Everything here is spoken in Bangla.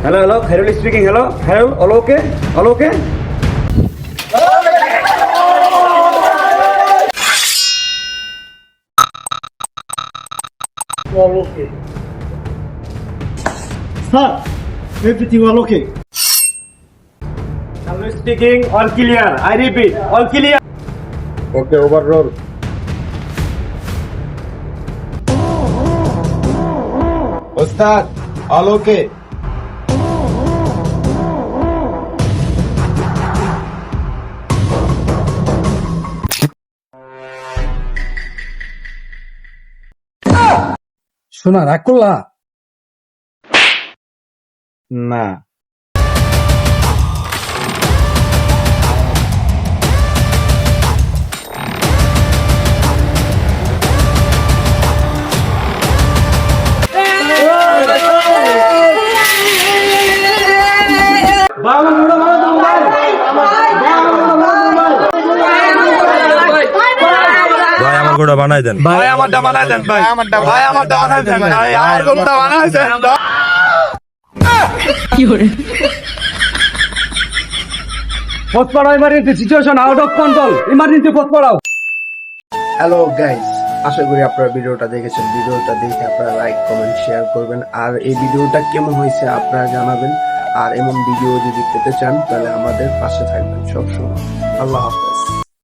Hello, Khairul speaking. Hello, all okay? All okay. Sir, everything all okay. Khairul speaking. All clear. I repeat, all clear. Okay, overroll. Ustad, all okay. শোনা রাগ করলা? না। ভাই আমার গোটা বানাই দেন, ভাই আমারটা বানাই দেন, ভাই আমারটা বানাই দেন, ভাই আমার গোটা বানাই দেন। Post পড়াও, emergency situation out of control. Emergency post পড়াও. হ্যালো গাইস, আশা করি আপনারা ভিডিওটা দেখেছেন। ভিডিওটা দেখে আপনারা লাইক কমেন্ট শেয়ার করবেন, আর এই ভিডিওটা কেমন হয়েছে আপনারা জানাবেন। আর এমন ভিডিও যদি পেতে চান তাহলে আমাদের পাশে থাকবেন সবসময়। আল্লাহ হাফেজ।